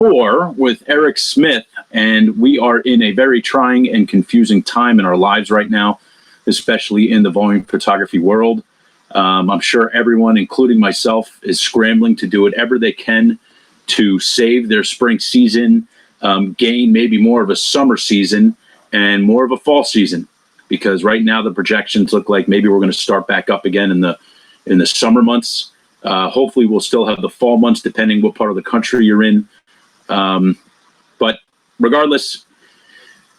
4 with Erik Smith, and we are in a very trying and confusing time in our lives right now, especially in the volume photography world. I'm sure everyone, including myself, is scrambling to do whatever they can to save their spring season, gain maybe more of a summer season and more of a fall season, because right now the projections look like maybe we're going to start back up again in the summer months. Hopefully we'll still have the fall months, depending what part of the country you're in. But regardless,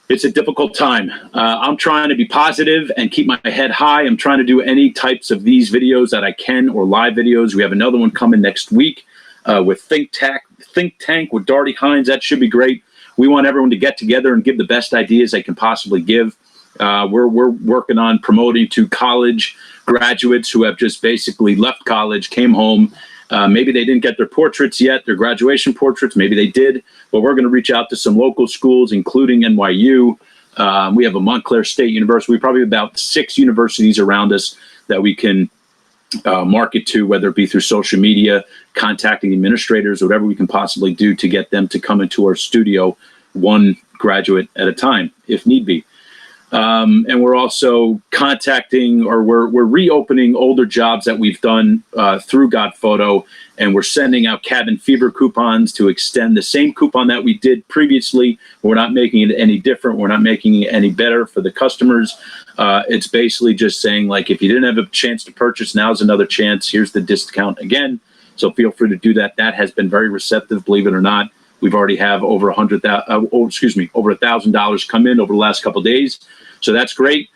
it's a difficult time. I'm trying to be positive and keep my head high. I'm trying to do any types of these videos that I can, or live videos. We have another one coming next week with Think Tank with Darty Hines. That should be great. We want everyone to get together and give the best ideas they can possibly give. We're working on promoting to college graduates who have just basically left college, came home. Maybe they didn't get their portraits yet, their graduation portraits. Maybe they did, but we're going to reach out to some local schools, including NYU. We have a Montclair State University. We probably have about 6 universities around us that we can market to, whether it be through social media, contacting administrators, whatever we can possibly do to get them to come into our studio, one graduate at a time, if need be. And we're also contacting, or we're reopening older jobs that we've done through Got Photo, and we're sending out cabin fever coupons to extend the same coupon that we did previously. We're not making it any different. We're not making it any better for the customers. It's basically just saying, like, if you didn't have a chance to purchase, now's another chance. Here's the discount again. So feel free to do that. That has been very receptive, believe it or not. We've already have over $1,000 come in over the last couple of days. So that's great.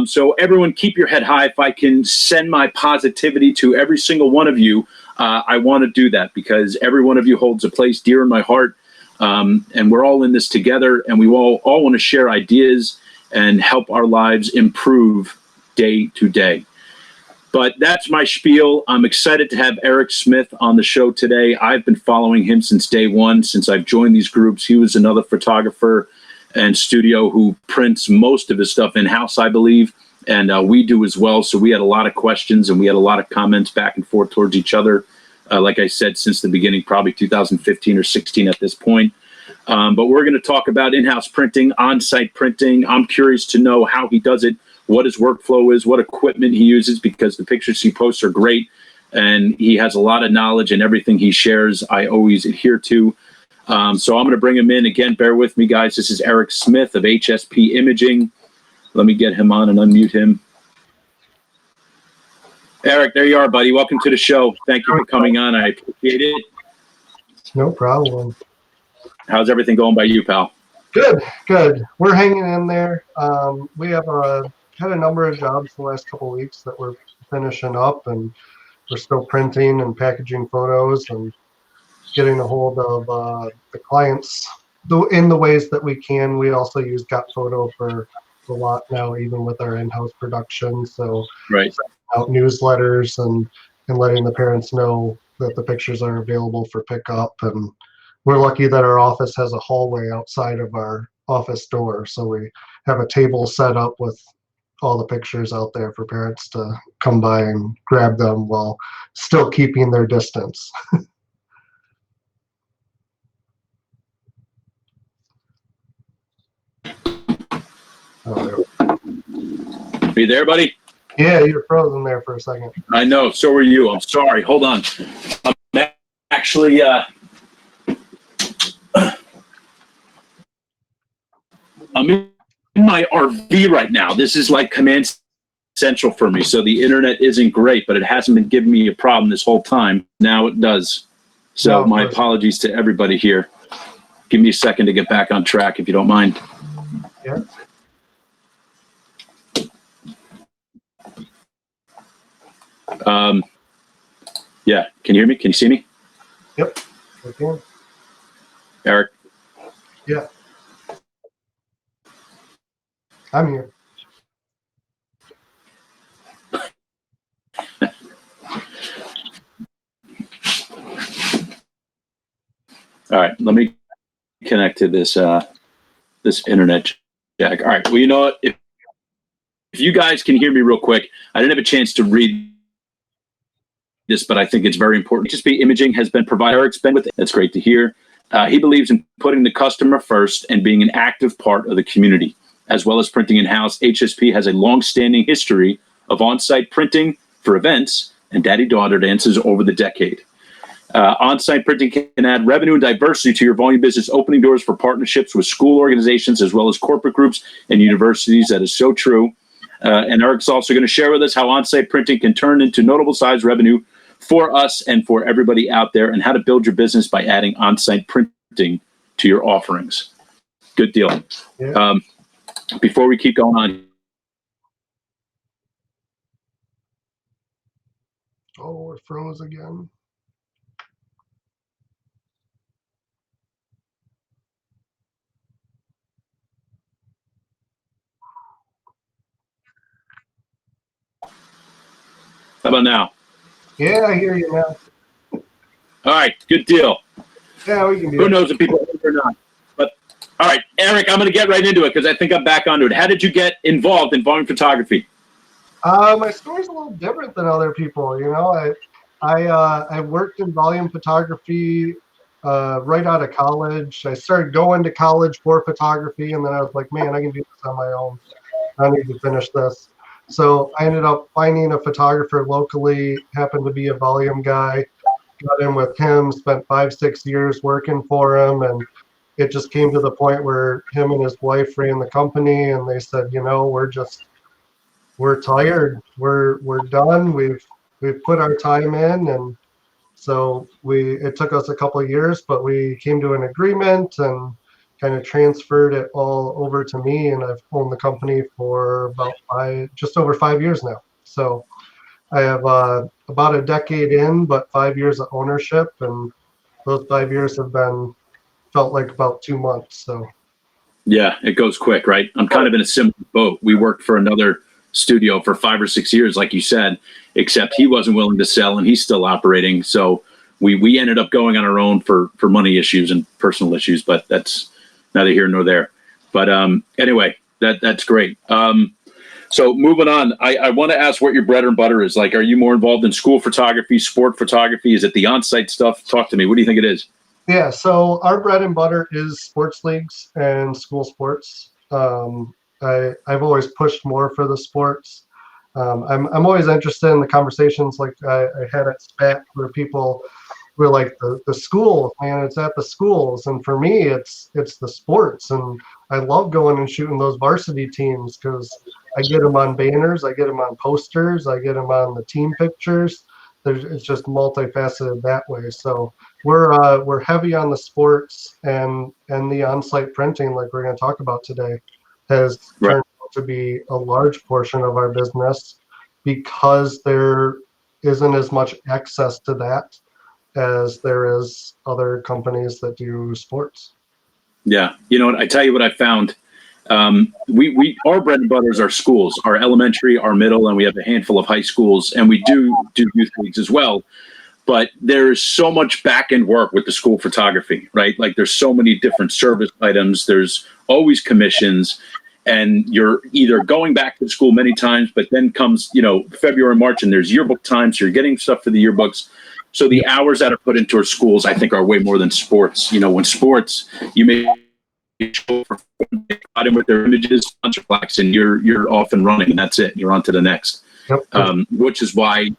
So everyone keep your head high. If I can send my positivity to every single one of you, I want to do that, because every one of you holds a place dear in my heart. And we're all in this together, and we all want to share ideas and help our lives improve day to day. But that's my spiel. I'm excited to have Erik Smith on the show today. I've been following him since day one, since I've joined these groups. He was another photographer and studio who prints most of his stuff in-house, I believe, and we do as well. So we had a lot of questions, and we had a lot of comments back and forth towards each other. Like I said, since the beginning, probably 2015 or 16 at this point. But we're going to talk about in-house printing, on-site printing. I'm curious to know how he does it, what his workflow is, what equipment he uses, because the pictures he posts are great, and he has a lot of knowledge, and everything he shares I always adhere to. So I'm going to bring him in. Again, bear with me, guys. This is Erik Smith of HSP Imaging. Let me get him on and unmute him. Erik, there you are, buddy. Welcome to the show. Thank you for coming on. I appreciate it. No problem. How's everything going by you, pal? Good, good. We're hanging in there. We have had a number of jobs the last couple of weeks that we're finishing up, and we're still printing and packaging photos and getting a hold of the clients in the ways that we can. We also use Got Photo for a lot now, even with our in-house production. So right, out newsletters and letting the parents know that the pictures are available for pickup. And we're lucky that our office has a hallway outside of our office door. So we have a table set up with all the pictures out there for parents to come by and grab them while still keeping their distance. Are you there, buddy? Yeah, you're frozen there for a second. I know. So are you. I'm sorry. Hold on. I'm actually I'm in my RV right now. This is like command central for me. So the internet isn't great, but it hasn't been giving me a problem this whole time. Now it does. So no, my apologies to everybody here. Give me a second to get back on track, if you don't mind. Yeah. Yeah, can you hear me? Can you see me? Yep. Okay. Erik? Yeah. I'm here. All right, let me connect to this this internet jack. All right, well, you know what? If you guys can hear me real quick, I didn't have a chance to read this, but I think it's very important. HSP Imaging has been provided. Erik's been with it. That's great to hear. He believes in putting the customer first and being an active part of the community. As well as printing in-house, HSP has a long-standing history of on-site printing for events and daddy-daughter dances over the decade. On-site printing can add revenue and diversity to your volume business, opening doors for partnerships with school organizations as well as corporate groups and universities. That is so true. And Erik's also going to share with us how on-site printing can turn into notable size revenue for us and for everybody out there, and how to build your business by adding on-site printing to your offerings. Good deal. Yeah. Before we keep going on. Oh, it froze again. How about now? Yeah, I hear you now. All right, good deal. Yeah, we can do Who it. knows if people hear it or not? But all right, Erik, I'm going to get right into it because I think I'm back onto it. How did you get involved in volume photography? My story's a little different than other people. You know, I worked in volume photography right out of college. I started going to college for photography, and then I was like, man, I can do this on my own. I need to finish this. So I ended up finding a photographer locally, happened to be a volume guy, got in with him, spent 5-6 years working for him, and it just came to the point where him and his wife ran the company, and they said, you know, we're tired, we're done, we've put our time in, and so it took us a couple of years, but we came to an agreement and kind of transferred it all over to me, and I've owned the company for just over 5 years now. So I have about a decade in, but 5 years of ownership, and those 5 years have felt like about 2 months. So Yeah, it goes quick, right? I'm kind of in a similar boat. We worked for another studio for 5 or 6 years, like you said, except he wasn't willing to sell and he's still operating. So we ended up going on our own for money issues and personal issues, but that's neither here nor there. But anyway, that's great. So moving on, I want to ask what your bread and butter is. Like, are you more involved in school photography, sport photography? Is it the on-site stuff? Talk to me. What do you think it is? yeah, so our bread and butter is sports leagues and school sports. I've always pushed more for the sports. I'm always interested in the conversations like I had at SPAC, where people were like, the schools, man, it's at the schools. And for me, it's the sports. And I love going and shooting those varsity teams because I get them on banners, I get them on posters, I get them on the team pictures. It's just multifaceted that way. So we're heavy on the sports, and the on-site printing, like we're going to talk about today, has turned out to be a large portion of our business because there isn't as much access to that as there is other companies that do sports. Yeah, you know what? I tell you what I found. We our bread and butter is our schools, our elementary, our middle, and we have a handful of high schools, and we do youth leagues as well. But there's so much back end work with the school photography, right? Like there's so many different service items. There's always commissions, and you're either going back to school many times, but then comes, February, March, and there's yearbook time. So you're getting stuff for the yearbooks. So the hours that are put into our schools, I think, are way more than sports. When sports, you may show for with their images, sponsor plaques, and you're off and running, and that's it. You're on to the next. Yep. Which is why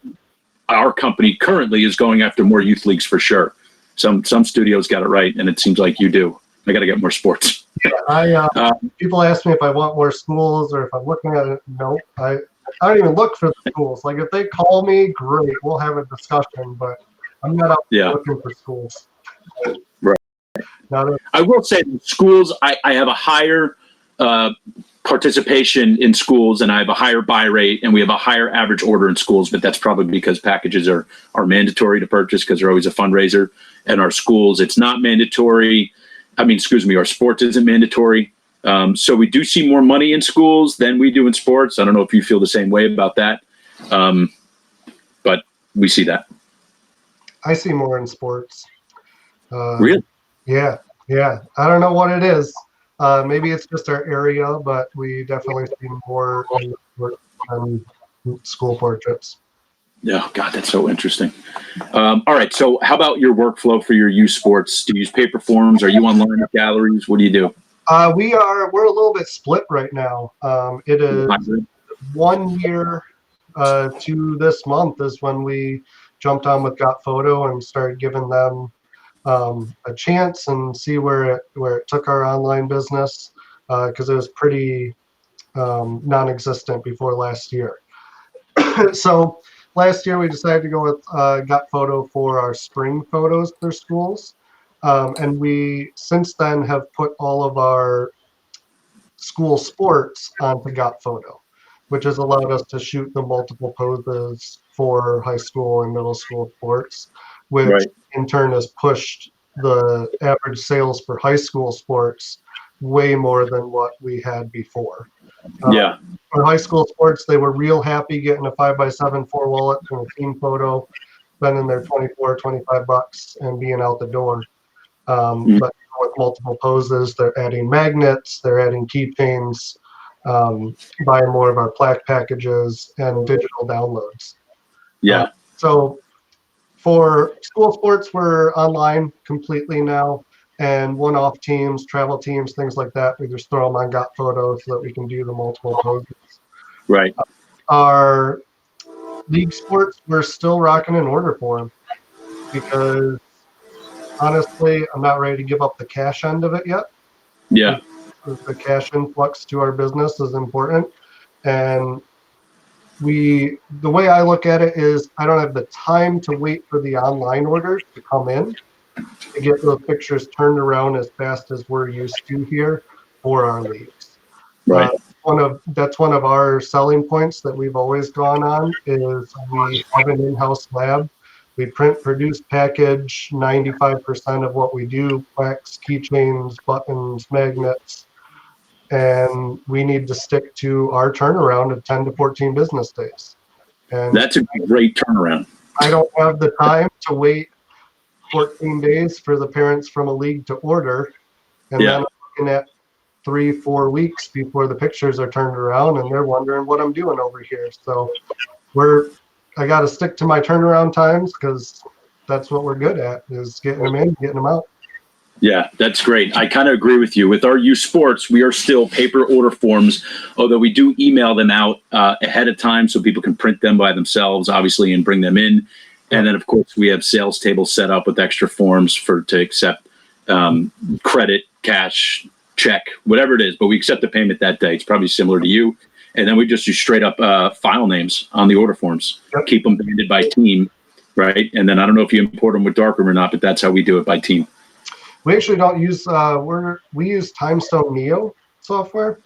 our company currently is going after more youth leagues for sure. Some studios got it right, and it seems like you do. I got to get more sports. Yeah, people ask me if I want more schools or if I'm looking at it. No, I don't even look for the schools. Like if they call me, great, we'll have a discussion. But I'm not out looking for schools. Right. I will say in schools, I have a higher participation in schools, and I have a higher buy rate, and we have a higher average order in schools, but that's probably because packages are mandatory to purchase because they're always a fundraiser. And our schools, it's not mandatory. Our sports isn't mandatory. So we do see more money in schools than we do in sports. I don't know if you feel the same way about that, but we see that. I see more in sports. Really? Yeah. I don't know what it is. Maybe it's just our area, but we definitely see more in school portraits. Yeah, God, that's so interesting. All right, so how about your workflow for your youth sports? Do you use paper forms? Are you online at galleries? What do you do? We're a little bit split right now. It is Hybrid? 1 year to this month is when we jumped on with Got Photo and started giving them a chance and see where it took our online business, because it was pretty non-existent before last year. So last year we decided to go with Got Photo for our spring photos for schools, and we since then have put all of our school sports onto Got Photo, which has allowed us to shoot the multiple poses for high school and middle school sports, which Right. in turn has pushed the average sales for high school sports way more than what we had before. Yeah. For high school sports, they were real happy getting a 5x7 4 wallet and a team photo, spending their 24, 25 bucks and being out the door. But with multiple poses, they're adding magnets, they're adding keychains, buying more of our plaque packages and digital downloads. Yeah. So for school sports, we're online completely now, and one-off teams, travel teams, things like that, we just throw them on Got Photos so that we can do the multiple poses. Right. Our league sports, we're still rocking an order for them because honestly, I'm not ready to give up the cash end of it yet. Yeah. The cash influx to our business is important, and the way I look at it is I don't have the time to wait for the online orders to come in to get those pictures turned around as fast as we're used to here for our leagues. Right. That's one of our selling points that we've always gone on is we have an in-house lab. We print, produce, package 95% of what we do: plaques, keychains, buttons, magnets, and we need to stick to our turnaround of 10 to 14 business days. And That's a great turnaround. I don't have the time to wait 14 days for the parents from a league to order, and Yeah. then I'm looking at 3-4 weeks before the pictures are turned around and they're wondering what I'm doing over here. So I got to stick to my turnaround times because that's what we're good at, is getting them in, getting them out. Yeah, that's great. I kind of agree with you. With our youth sports, we are still paper order forms, although we do email them out ahead of time so people can print them by themselves, obviously, and bring them in. And then, of course, we have sales tables set up with extra forms to accept credit, cash, check, whatever it is. But we accept the payment that day. It's probably similar to you. And then we just do straight up file names on the order forms. Yep. Keep them banded by team, right? And then I don't know if you import them with darkroom or not, but that's how we do it, by team. We actually don't use we use Timestone Neo software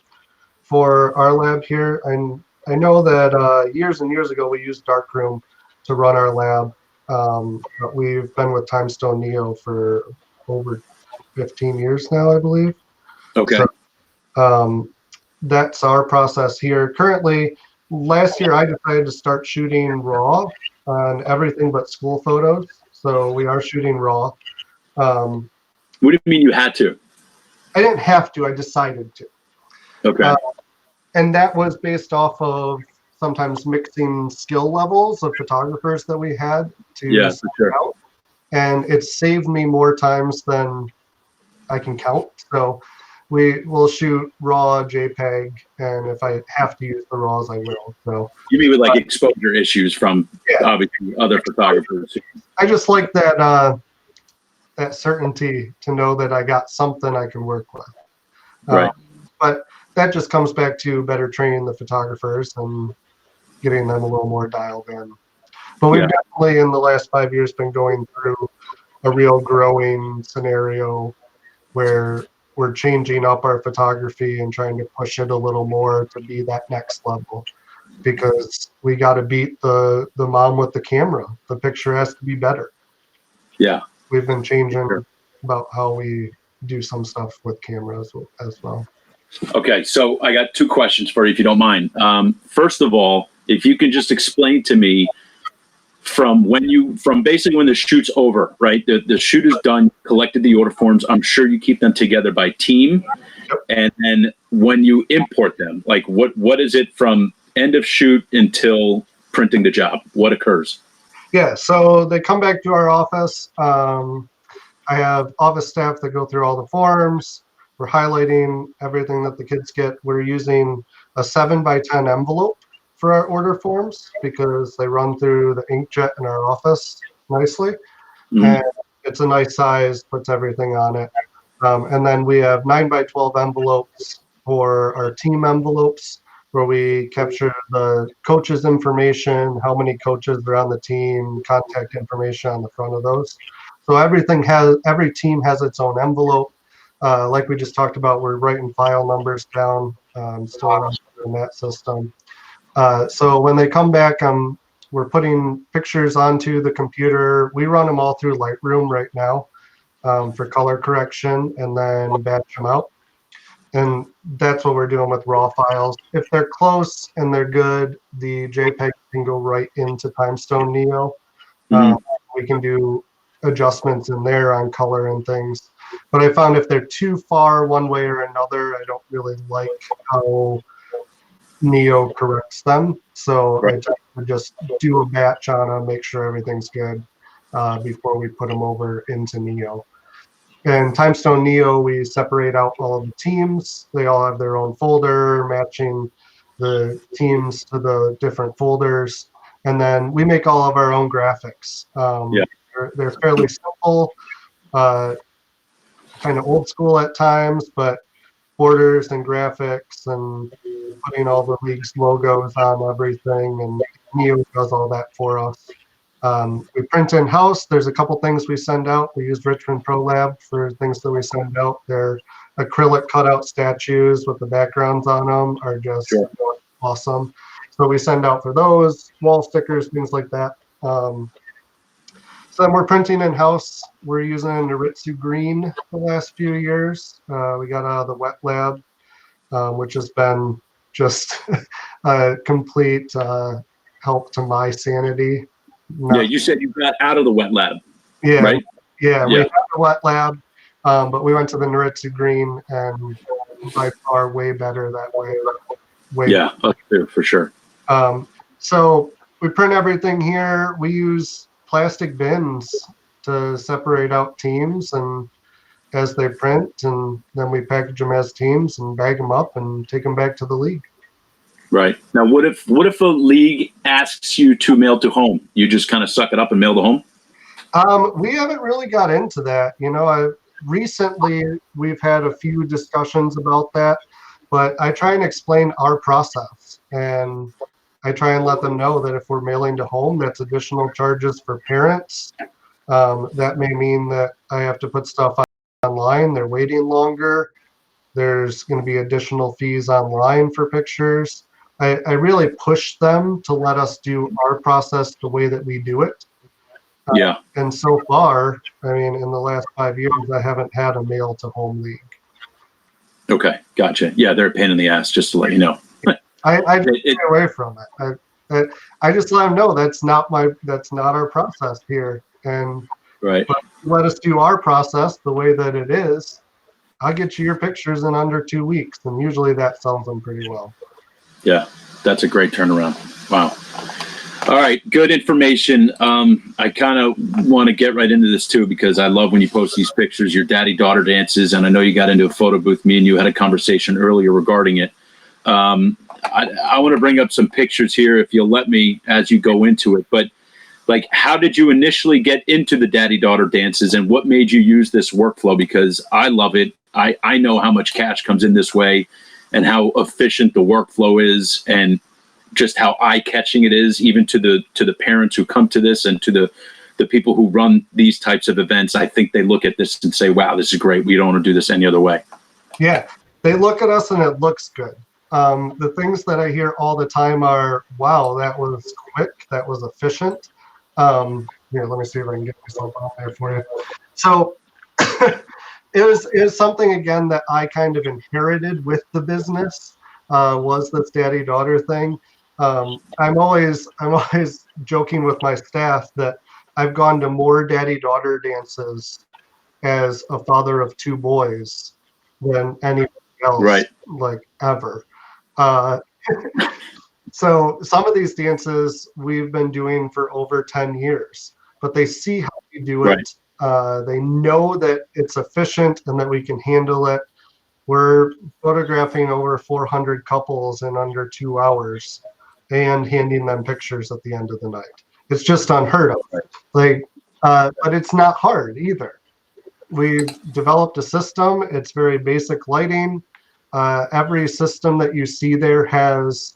for our lab here, and I know that years and years ago we used Darkroom to run our lab, but we've been with Timestone Neo for over 15 years now, I believe. Okay. So that's our process here. Currently, last year I decided to start shooting raw on everything but school photos, so we are shooting raw. What do you mean you had to? I didn't have to, I decided to. Okay. And that was based off of sometimes mixing skill levels of photographers that we had to for sure. out. And it saved me more times than I can count. So we will shoot raw JPEG, and if I have to use the raws, I will. So You mean with like exposure issues from obviously other photographers? I just like that that certainty to know that I got something I can work with. Right. But that just comes back to better training the photographers and getting them a little more dialed in. But we've definitely in the last 5 years been going through a real growing scenario where we're changing up our photography and trying to push it a little more to be that next level, because we got to beat the mom with the camera. The picture has to be better. Yeah. We've been changing about how we do some stuff with cameras as well. Okay, so I got 2 questions for you, if you don't mind. First of all, if you can just explain to me from basically when the shoot's over, right? The shoot is done, collected the order forms. I'm sure you keep them together by team. And then when you import them, like what is it from end of shoot until printing the job? What occurs? Yeah, so they come back to our office. I have office staff that go through all the forms. We're highlighting everything that the kids get. We're using a 7x10 envelope for our order forms because they run through the inkjet in our office nicely. Mhm. And it's a nice size, puts everything on it. And then we have 9x12 envelopes for our team envelopes where we capture the coaches' information, how many coaches are on the team, contact information on the front of those. So every team has its own envelope. Like we just talked about, we're writing file numbers down, still in that system. So when they come back, we're putting pictures onto the computer. We run them all through Lightroom right now for color correction and then batch them out. And that's what we're doing with raw files. If they're close and they're good, the JPEG can go right into TimeStone Neo. We can do adjustments in there on color and things. But I found if they're too far one way or another, I don't really like how Neo corrects them. So I just do a batch on them, make sure everything's good before we put them over into Neo. In TimeStone Neo, we separate out all of the teams. They all have their own folder, matching the teams to the different folders. And then we make all of our own graphics. They're fairly simple, kind of old school at times, but borders and graphics and putting all the league's logos on everything, and Neo does all that for us. We print in-house. There's a couple things we send out. We use Richmond ProLab for things that we send out. Their acrylic cutout statues with the backgrounds on them are just awesome. So we send out for those, wall stickers, things like that. So then we're printing in-house. We're using Noritsu Green the last few years. We got out of the wet lab, which has been just a complete help to my sanity. Yeah, you said you got out of the wet lab, Yeah, right? Yeah, we had the wet lab, but we went to the Noritsu Green, and by far way better that way. Yeah, for sure. So we print everything here. We use plastic bins to separate out teams and as they print, and then we package them as teams and bag them up and take them back to the league. Right. Now, what if a league asks you to mail to home? You just kind of suck it up and mail to home? We haven't really got into that. Recently we've had a few discussions about that, but I try and explain our process, and I try and let them know that if we're mailing to home, that's additional charges for parents. That may mean that I have to put stuff online. They're waiting longer. There's going to be additional fees online for pictures. I really push them to let us do our process the way that we do it. And so far, I mean, in the last 5 years, I haven't had a mail to home league. Okay, gotcha. Yeah, they're a pain in the ass, just to let you know. I just stay away from it. I just let them know that's not our process here. And let us do our process the way that it is. I'll get you your pictures in under 2 weeks, and usually that sells them pretty well. Yeah, that's a great turnaround. Wow. All right, good information. I kind of want to get right into this too, because I love when you post these pictures, your daddy-daughter dances, and I know you got into a photo booth. Me and you had a conversation earlier regarding it. I want to bring up some pictures here, if you'll let me, as you go into it. But like, how did you initially get into the daddy-daughter dances, and what made you use this workflow? Because I love it. I know how much cash comes in this way, and how efficient the workflow is, and just how eye-catching it is, even to the parents who come to this, and to the people who run these types of events. I think they look at this and say, wow, this is great. We don't want to do this any other way. Yeah, they look at us and it looks good. The things that I hear all the time are, wow, that was quick, that was efficient. Here, let me see if I can get myself on there for you. So it was something, again, that I kind of inherited with the business, was this daddy-daughter thing. I'm always joking with my staff that I've gone to more daddy-daughter dances as a father of 2 boys than anybody else, like, ever. So some of these dances we've been doing for over 10 years, but they see how we do it. Right. They know that it's efficient and that we can handle it. We're photographing over 400 couples in under 2 hours and handing them pictures at the end of the night. It's just unheard of. Like, but it's not hard either. We've developed a system. It's very basic lighting. Every system that you see there has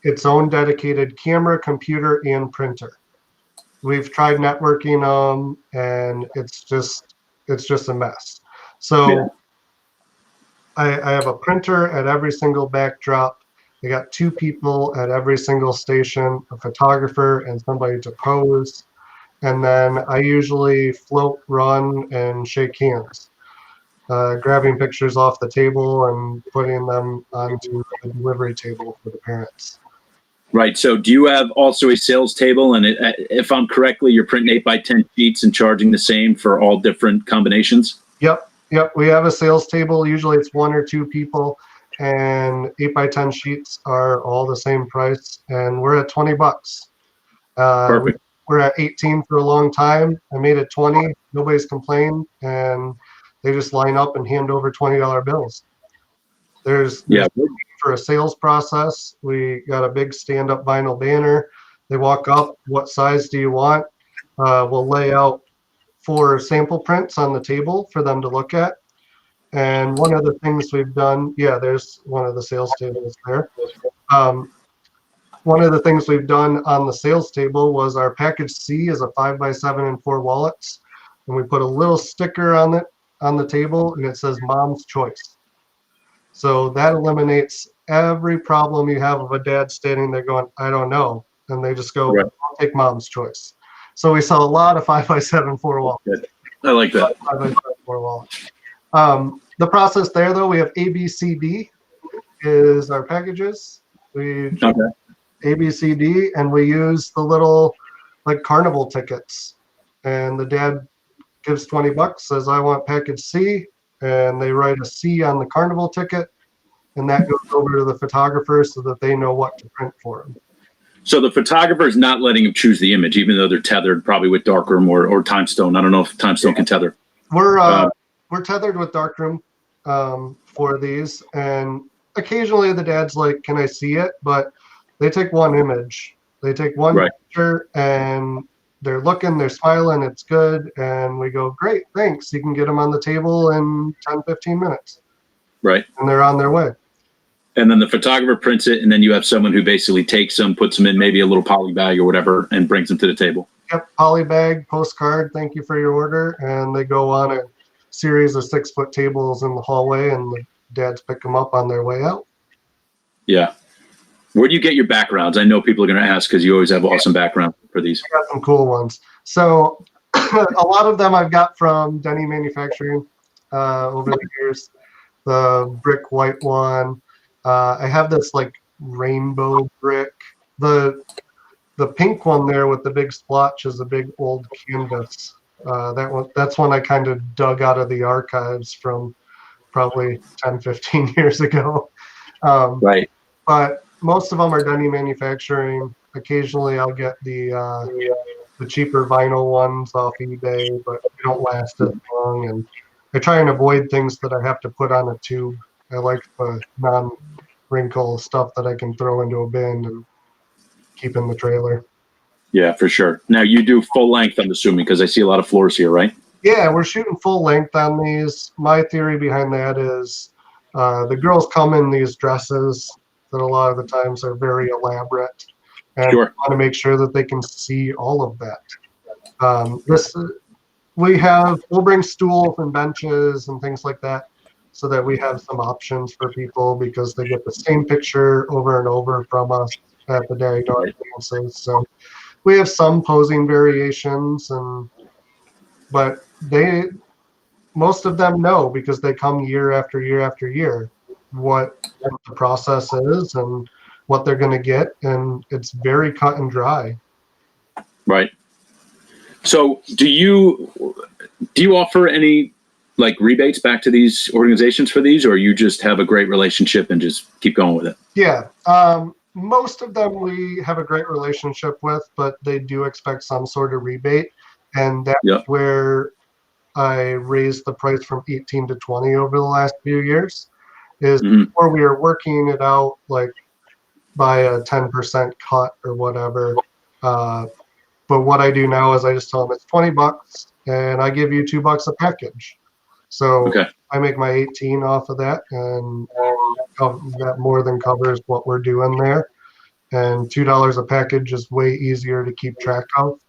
its own dedicated camera, computer, and printer. We've tried networking them, and it's just a mess. So Yeah. I have a printer at every single backdrop. I got 2 people at every single station, a photographer and somebody to pose. And then I usually float, run, and shake hands, grabbing pictures off the table and putting them onto the delivery table for the parents. Right. So do you have also a sales table? And if I'm correctly, you're printing 8x10 sheets and charging the same for all different combinations? Yep. We have a sales table. Usually it's 1 or 2 people, and 8x10 sheets are all the same price. And we're at $20. Perfect. We're at 18 for a long time. I made it 20. Nobody's complained, and they just line up and hand over $20 bills. There's for a sales process. We got a big stand-up vinyl banner. They walk up. What size do you want? We'll lay out 4 sample prints on the table for them to look at. And one of the things we've done, there's one of the sales tables there. One of the things we've done on the sales table was our package C is a 5x7 and 4 wallets. And we put a little sticker on it on the table, and it says Mom's Choice. So that eliminates every problem you have of a dad standing there going, I don't know. And they just go, I'll take Mom's Choice. So we sell a lot of 5x7 4 wallets. I like that. 5x7 4 wallets. The process there, though, we have ABCD is our packages. We ABCD, and we use the little like carnival tickets. And the dad gives $20, says, I want package C. And they write a C on the carnival ticket, and that goes over to the photographer so that they know what to print for them. So the photographer is not letting him choose the image, even though they're tethered probably with Darkroom or Timestone. I don't know if Timestone can tether. We're tethered with Darkroom for these, and occasionally the dad's like, can I see it? But they take one image. They take one picture, and they're looking, they're smiling, it's good, and we go, great, thanks. You can get them on the table in 10, 15 minutes. Right. And they're on their way. And then the photographer prints it, and then you have someone who basically takes them, puts them in maybe a little poly bag or whatever, and brings them to the table. Yep, poly bag, postcard, thank you for your order, and they go on a series of 6-foot tables in the hallway, and the dads pick them up on their way out. Yeah. Where do you get your backgrounds? I know people are going to ask because you always have awesome background for these. I got some cool ones. So a lot of them I've got from Denny Manufacturing over the years. The brick white one. I have this like rainbow brick. The pink one there with the big splotch is a big old canvas. That's one I kind of dug out of the archives from probably 10, 15 years ago. Right. But most of them are Denny Manufacturing. Occasionally I'll get the cheaper vinyl ones off eBay, but they don't last as long. And I try and avoid things that I have to put on a tube. I like the non-wrinkle stuff that I can throw into a bin and keep in the trailer. Yeah, for sure. Now you do full length, I'm assuming, because I see a lot of floors here, right? Yeah, we're shooting full length on these. My theory behind that is the girls come in these dresses that a lot of the times are very elaborate, and we want to make sure that they can see all of that. We'll bring stools and benches and things like that so that we have some options for people because they get the same picture over and over from us at the Daddy Daughter dances. So we have some posing variations, but most of them know because they come year after year after year what the process is and what they're going to get, and it's very cut and dry. Right. So do you offer any like rebates back to these organizations for these, or you just have a great relationship and just keep going with it? Yeah. most of them we have a great relationship with, but they do expect some sort of rebate. And that's Yeah. where I raised the price from 18 to 20 over the last few years. Is before we were working it out like by a 10% cut or whatever. But what I do now is I just tell them it's $20 and I give you $2 a package. So Okay. I make my 18 off of that, and that more than covers what we're doing there. And $2 a package is way easier to keep track of.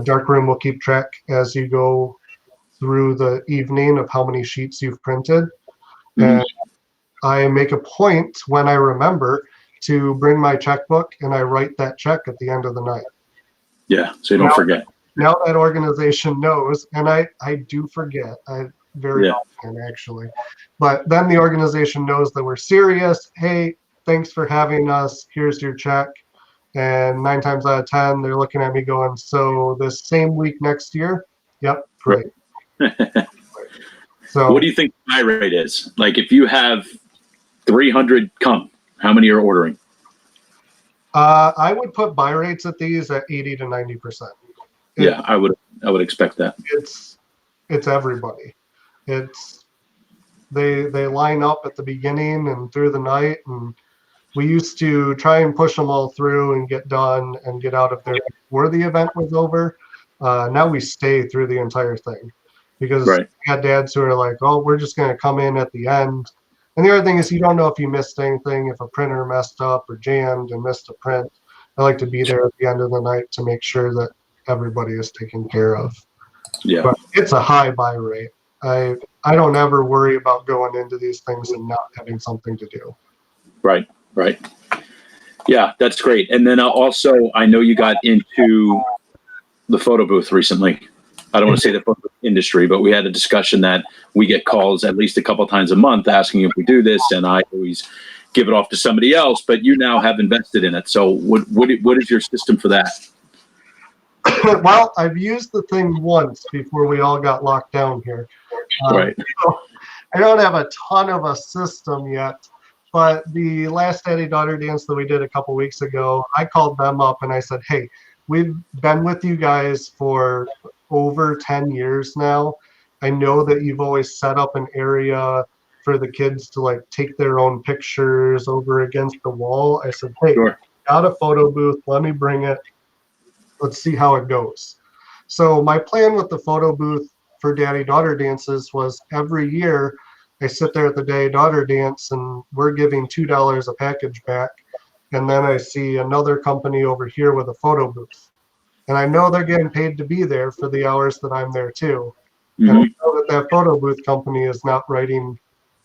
Darkroom will keep track as you go through the evening of how many sheets you've printed. And I make a point when I remember to bring my checkbook and I write that check at the end of the night. Yeah, so you don't forget. Now that organization knows, and I do forget, I very often actually, but then the organization knows that we're serious. Hey, thanks for having us. Here's your check. And 9 times out of 10, they're looking at me going, so this same week next year? Yep, great. So what do you think the buy rate is? Like if you have 300 come, how many are ordering? I would put buy rates at these at 80 to 90%. Yeah, I would expect that. It's everybody. It's they line up at the beginning and through the night, and we used to try and push them all through and get done and get out of there before the event was over. Now we stay through the entire thing because we had dads who are like, oh, we're just going to come in at the end. And the other thing is you don't know if you missed anything, if a printer messed up or jammed and missed a print. I like to be there at the end of the night to make sure that everybody is taken care of. Yeah. But it's a high buy rate. I don't ever worry about going into these things and not having something to do. Right. Yeah, that's great. And then also, I know you got into the photo booth recently. I don't want to say the photo industry, but we had a discussion that we get calls at least a couple of times a month asking if we do this, and I always give it off to somebody else. But you now have invested in it. So what is your system for that? Well, I've used the thing once before we all got locked down here. So I don't have a ton of a system yet, but the last daddy-daughter dance that we did a couple weeks ago, I called them up and I said, hey, we've been with you guys for over 10 years now. I know that you've always set up an area for the kids to like take their own pictures over against the wall. I said, hey, got a photo booth, let me bring it. Let's see how it goes. So my plan with the photo booth for daddy-daughter dances was every year I sit there at the daddy-daughter dance and we're giving $2 a package back. And then I see another company over here with a photo booth. And I know they're getting paid to be there for the hours that I'm there too. And I know that photo booth company is not writing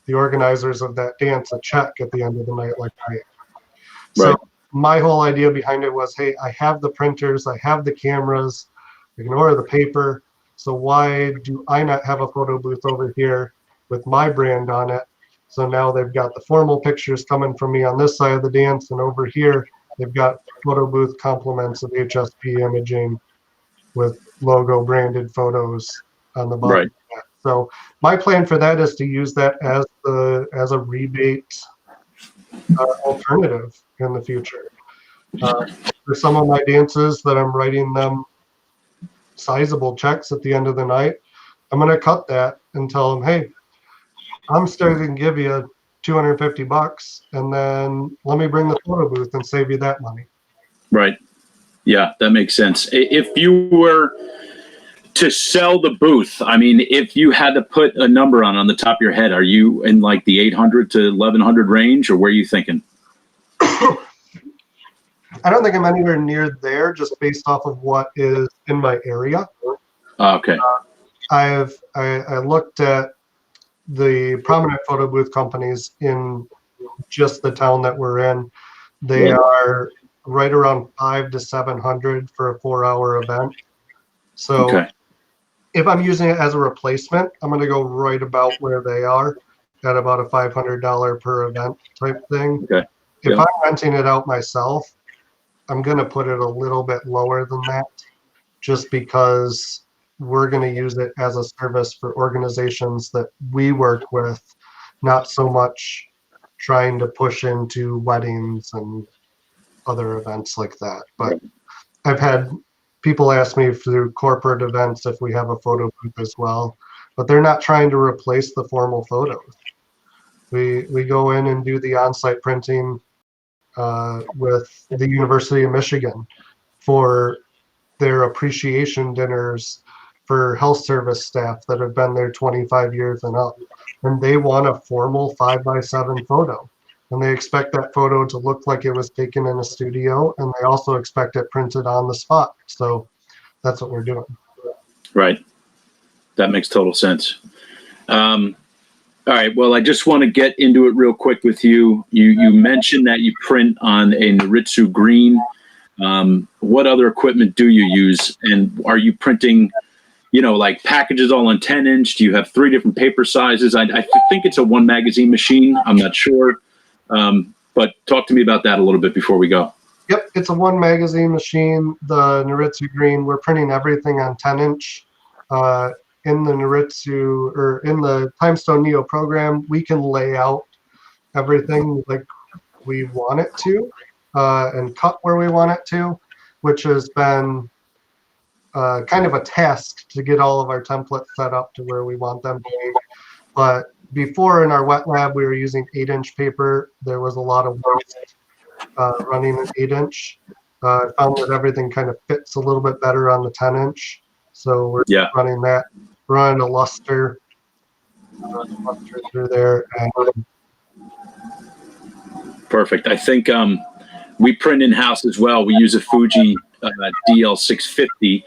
the organizers of that dance a check at the end of the night like I am. So my whole idea behind it was, hey, I have the printers, I have the cameras, I can order the paper. So why do I not have a photo booth over here with my brand on it? So now they've got the formal pictures coming from me on this side of the dance, and over here they've got photo booth compliments of HSP imaging with logo branded photos on the bottom. So my plan for that is to use that as a rebate alternative in the future. For some of my dances that I'm writing them sizable checks at the end of the night, I'm going to cut that and tell them, hey, I'm still going to give you $250 and then let me bring the photo booth and save you that money. Right. Yeah, that makes sense. If you were to sell the booth, I mean, if you had to put a number on the top of your head, are you in like the 800 to 1100 range, or where are you thinking? I don't think I'm anywhere near there, just based off of what is in my area. Okay. I looked at the prominent photo booth companies in just the town that we're in. They are right around 500 to 700 for a 4-hour event. So if I'm using it as a replacement, I'm going to go right about where they are at about a $500 per event type thing. If I'm renting it out myself, I'm going to put it a little bit lower than that, just because we're going to use it as a service for organizations that we work with, not so much trying to push into weddings and other events like that. But I've had people ask me through corporate events if we have a photo booth as well, but they're not trying to replace the formal photos. We go in and do the on-site printing with the University of Michigan for their appreciation dinners for health service staff that have been there 25 years and up. And they want a formal 5x7 photo. And they expect that photo to look like it was taken in a studio, and they also expect it printed on the spot. So that's what we're doing. Right. That makes total sense. All right. Well, I just want to get into it real quick with you. You mentioned that you print on a Noritsu green. What other equipment do you use? And are you printing, like packages all on 10-inch? Do you have 3 different paper sizes? I think it's a 1 magazine machine. I'm not sure. But talk to me about that a little bit before we go. Yep, it's a 1 magazine machine. The Noritsu green, we're printing everything on 10-inch. In the Noritsu, or in the Timestone Neo program, we can lay out everything like we want it to, and cut where we want it to, which has been kind of a task to get all of our templates set up to where we want them to be. But before in our wet lab, we were using 8-inch paper. There was a lot of waste running an 8-inch. I found that everything kind of fits a little bit better on the 10-inch. So we're running that. Run a luster through there. And perfect. I think we print in-house as well. We use a Fuji DL650,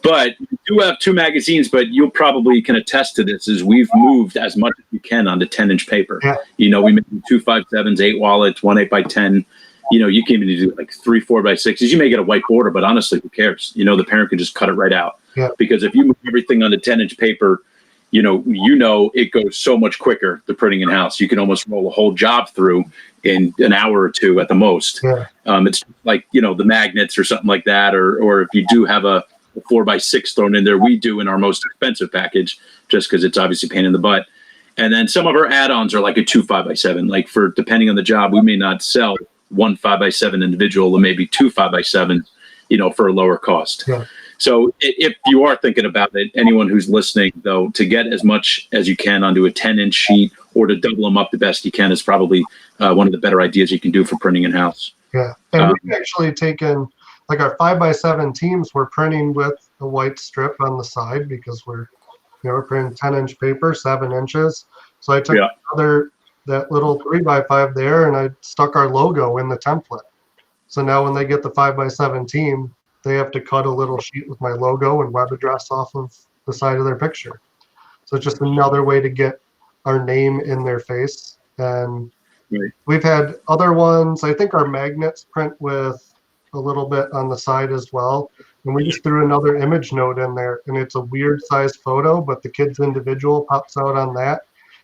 but we do have 2 magazines, but you'll probably can attest to this, is we've moved as much as we can onto 10-inch paper. Yeah. We make 2 5.7s, 8 wallets, 1 8x10. You can even do like 3 4x6s. You may get a white border, but honestly, who cares? The parent can just cut it right out. Yeah. Because if you move everything onto 10-inch paper, it goes so much quicker, the printing in-house. You can almost roll a whole job through in an hour or 2 at the most. Yeah. It's like, the magnets or something like that, or if you do have a 4x6 thrown in there, we do in our most expensive package, just because it's obviously a pain in the butt. And then some of our add-ons are like a 2 5x7. Like depending on the job, we may not sell 1 5x7 individual, or maybe 2 5x7, for a lower cost. Yeah. So if you are thinking about it, anyone who's listening, though, to get as much as you can onto a 10-inch sheet or to double them up the best you can is probably one of the better ideas you can do for printing in-house. Yeah, and we've actually taken, like our 5x7 teams, we're printing with a white strip on the side because we're printing 10-inch paper, 7 inches. So I took that little 3x5 there, and I stuck our logo in the template. So now when they get the 5x7 team, they have to cut a little sheet with my logo and web address off of the side of their picture. So it's just another way to get our name in their face. And we've had other ones. I think our magnets print with a little bit on the side as well. And we just threw another image note in there, and it's a weird size photo, but the kid's individual pops out on that.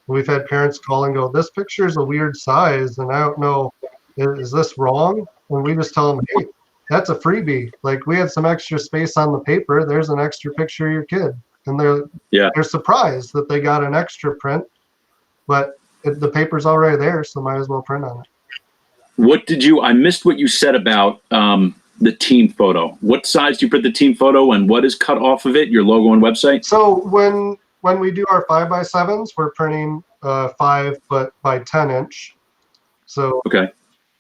And we've had parents call and go, "This picture is a weird size, and I don't know, is this wrong?" And we just tell them, "Hey, that's a freebie. Like, we had some extra space on the paper. There's an extra picture of your kid." And they're surprised that they got an extra print, but the paper's already there, so might as well print on it. I missed what you said about the team photo. What size do you print the team photo, and what is cut off of it, your logo and website? So when we do our 5x7s, we're printing 5 foot by 10-inch. So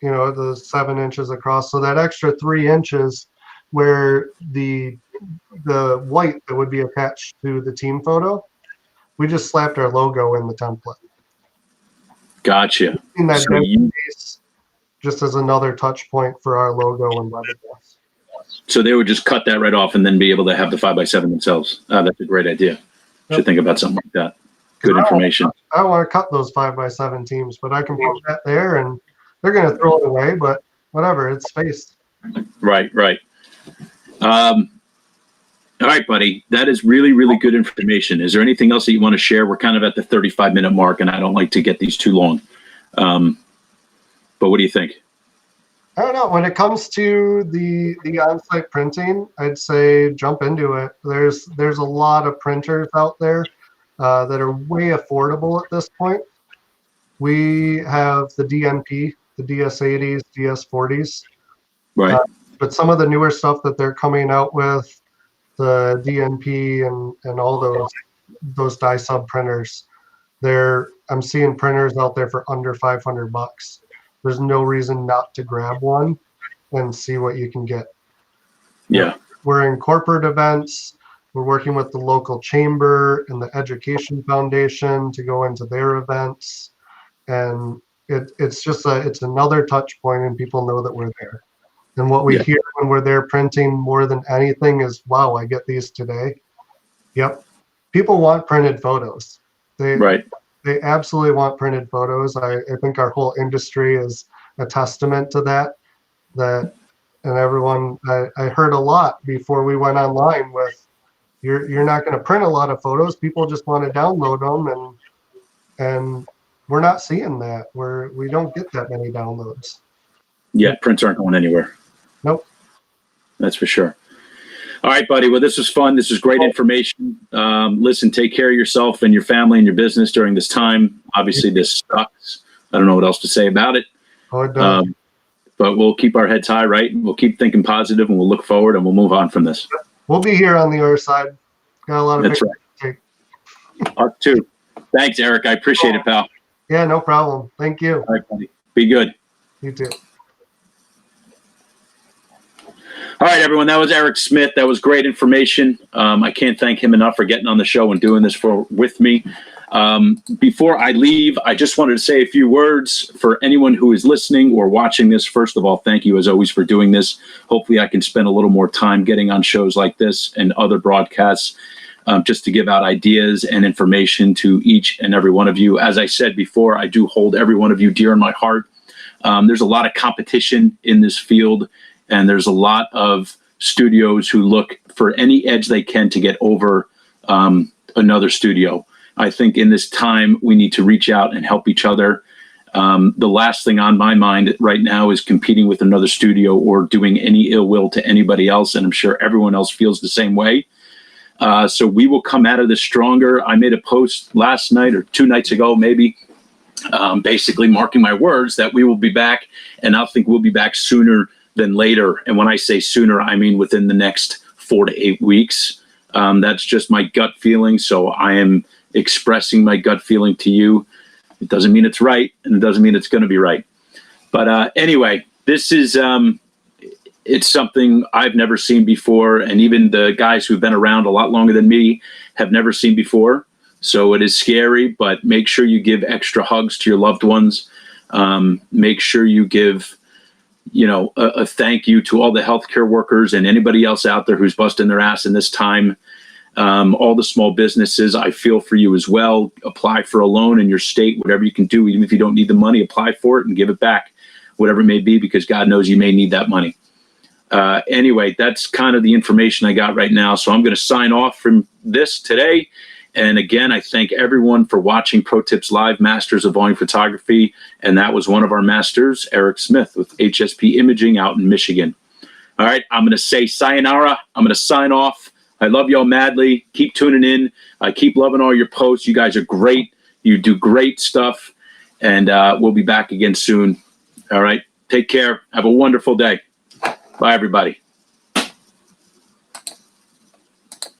the 7 inches across. So that extra 3 inches where the white that would be attached to the team photo, we just slapped our logo in the template. Gotcha. In that space, just as another touch point for our logo and web address. So they would just cut that right off and then be able to have the 5x7 themselves. That's a great idea. Should think about something like that. Good information. I don't want to cut those 5x7 teams, but I can put that there, and they're going to throw it away, but whatever, it's space. Right. All right, buddy. That is really, really good information. Is there anything else that you want to share? We're kind of at the 35-minute mark, and I don't like to get these too long. But what do you think? I don't know. When it comes to the on-site printing, I'd say jump into it. There's a lot of printers out there that are way affordable at this point. We have the DNP, the DS80s, DS40s. Right. But some of the newer stuff that they're coming out with, the DNP and all those dye sub printers, I'm seeing printers out there for under $500. There's no reason not to grab one and see what you can get. Yeah. We're in corporate events. We're working with the local chamber and the education foundation to go into their events. And it's another touch point, and people know that we're there. And what we hear when we're there printing more than anything is, wow, I get these today. Yep. People want printed photos. They absolutely want printed photos. I think our whole industry is a testament to that. And everyone, I heard a lot before we went online with, you're not going to print a lot of photos. People just want to download them, and we're not seeing that. We don't get that many downloads. Yeah, prints aren't going anywhere. Nope. That's for sure. All right, buddy. Well, this was fun. This is great information. Listen, take care of yourself and your family and your business during this time. Obviously, this sucks. I don't know what else to say about it. Oh, it does. But we'll keep our heads high, right? We'll keep thinking positive, and we'll look forward, and we'll move on from this. We'll be here on the other side. Got a lot of That's right. to take. Us too. Thanks, Eric. I appreciate it, pal. Yeah, no problem. Thank you. All right, buddy. Be good. You too. All right, everyone. That was Erik Smith. That was great information. I can't thank him enough for getting on the show and doing this with me. Before I leave, I just wanted to say a few words for anyone who is listening or watching this. First of all, thank you as always for doing this. Hopefully I can spend a little more time getting on shows like this and other broadcasts, just to give out ideas and information to each and every one of you. As I said before, I do hold every one of you dear in my heart. There's a lot of competition in this field, and there's a lot of studios who look for any edge they can to get over another studio. I think in this time, we need to reach out and help each other. The last thing on my mind right now is competing with another studio or doing any ill will to anybody else, and I'm sure everyone else feels the same way. So we will come out of this stronger. I made a post last night or 2 nights ago, maybe, basically marking my words that we will be back, and I think we'll be back sooner than later. And when I say sooner, I mean within the next 4 to 8 weeks. That's just my gut feeling. So I am expressing my gut feeling to you. It doesn't mean it's right, and it doesn't mean it's going to be right. But anyway, this is it's something I've never seen before, and even the guys who've been around a lot longer than me have never seen before. So it is scary, but make sure you give extra hugs to your loved ones. Make sure you give, a thank you to all the healthcare workers and anybody else out there who's busting their ass in this time. All the small businesses, I feel for you as well. Apply for a loan in your state, whatever you can do. Even if you don't need the money, apply for it and give it back, whatever it may be, because God knows you may need that money. Anyway, that's kind of the information I got right now. So I'm going to sign off from this today. And again, I thank everyone for watching Pro Tips Live, Masters of Volume Photography. And that was one of our masters, Erik Smith with HSP Imaging out in Michigan. All right, I'm going to say sayonara. I'm going to sign off. I love y'all madly. Keep tuning in. I keep loving all your posts. You guys are great. You do great stuff. And we'll be back again soon. All right, take care. Have a wonderful day. Bye, everybody.